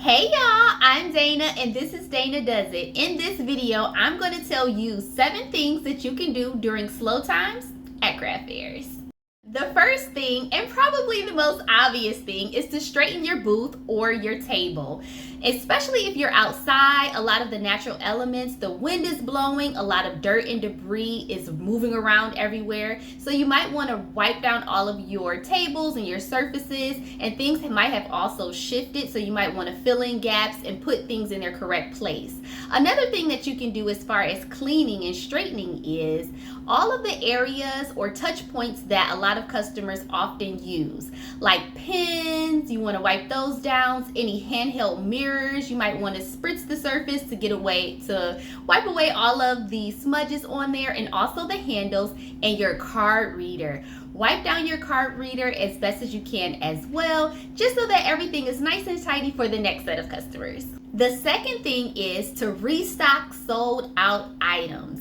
Hey y'all, I'm Dana and this is Dana Does It. In this video, I'm going to tell you 7 things that you can do during slow times at craft fairs. The first thing, and probably the most obvious thing, is to straighten your booth or your table. Especially if you're outside, a lot of the natural elements, the wind is blowing, a lot of dirt and debris is moving around everywhere. So you might want to wipe down all of your tables and your surfaces, and things might have also shifted, so you might want to fill in gaps and put things in their correct place. Another thing that you can do as far as cleaning and straightening is all of the areas or touch points that a lot of customers often use, like pins. You want to wipe those down. Any handheld mirrors, you might want to spritz the surface to wipe away all of the smudges on there, and also the handles and your card reader. Wipe down your card reader as best as you can as well, just so that everything is nice and tidy for the next set of customers. The second thing is to restock sold out items.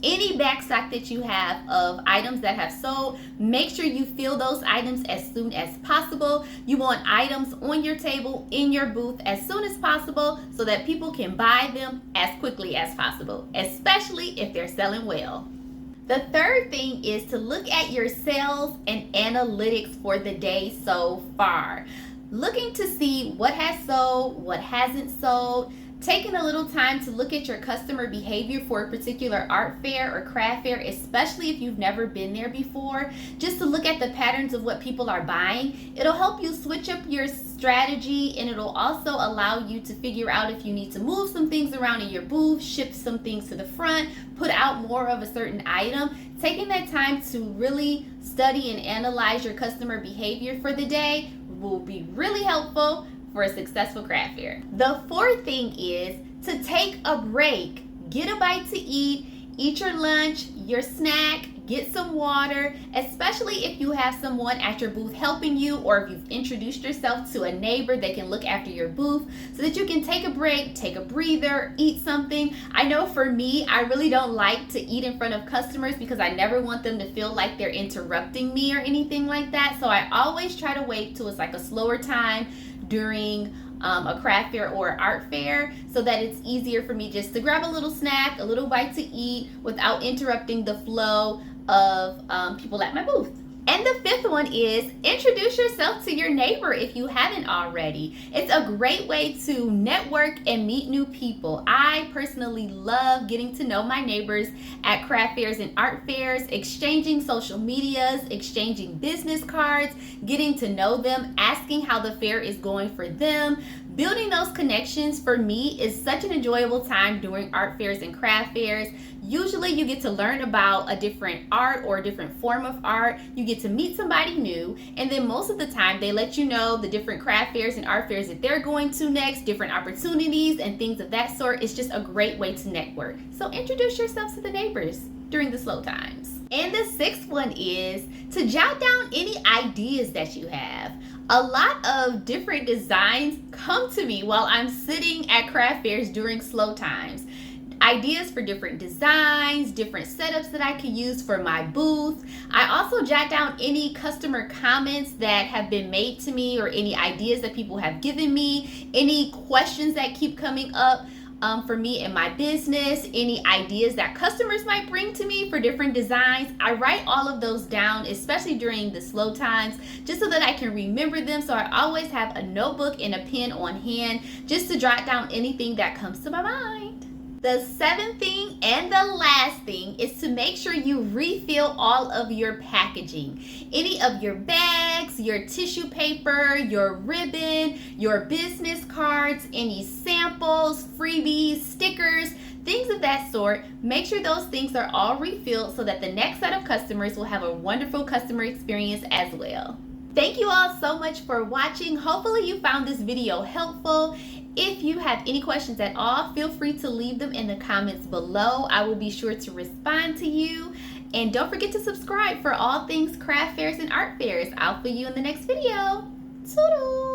Any backstock that you have of items that have sold, make sure you fill those items as soon as possible. You want items on your table, in your booth as soon as possible, so that people can buy them as quickly as possible, especially if they're selling well. The third thing is to look at your sales and analytics for the day so far. Looking to see what has sold, what hasn't sold. Taking a little time to look at your customer behavior for a particular art fair or craft fair, especially if you've never been there before, just to look at the patterns of what people are buying. It'll help you switch up your strategy, and it'll also allow you to figure out if you need to move some things around in your booth, shift some things to the front, put out more of a certain item. Taking that time to really study and analyze your customer behavior for the day will be really helpful for a successful craft fair. The fourth thing is to take a break. Get a bite to eat your lunch, your snack, get some water, especially if you have someone at your booth helping you, or if you've introduced yourself to a neighbor that can look after your booth, so that you can take a break, take a breather, eat something. I know for me, I really don't like to eat in front of customers because I never want them to feel like they're interrupting me or anything like that. So I always try to wait till it's like a slower time during a craft fair or art fair, so that it's easier for me just to grab a little snack, a little bite to eat without interrupting the flow of people at my booth. And the fifth one is introduce yourself to your neighbor if you haven't already. It's a great way to network and meet new people. I personally love getting to know my neighbors at craft fairs and art fairs, exchanging social medias, exchanging business cards, getting to know them, asking how the fair is going for them. Building those connections for me is such an enjoyable time during art fairs and craft fairs. Usually you get to learn about a different art or a different form of art. You get to meet somebody new, and then most of the time they let you know the different craft fairs and art fairs that they're going to next, different opportunities and things of that sort. It's just a great way to network. So introduce yourself to the neighbors during the slow times. And the sixth one is to jot down any ideas that you have. A lot of different designs come to me while I'm sitting at craft fairs during slow times. Ideas for different designs, different setups that I could use for my booth. I also jot down any customer comments that have been made to me, or any ideas that people have given me, any questions that keep coming up for me in my business, any ideas that customers might bring to me for different designs. I write all of those down, especially during the slow times, just so that I can remember them. So I always have a notebook and a pen on hand just to jot down anything that comes to my mind. The seventh thing and the last thing is to make sure you refill all of your packaging. Any of your bags, your tissue paper, your ribbon, your business cards, any samples, freebies, stickers, things of that sort. Make sure those things are all refilled so that the next set of customers will have a wonderful customer experience as well. Thank you all so much for watching. Hopefully you found this video helpful. If you have any questions at all, feel free to leave them in the comments below. I will be sure to respond to you. And don't forget to subscribe for all things craft fairs and art fairs. I'll see you in the next video. Toodles!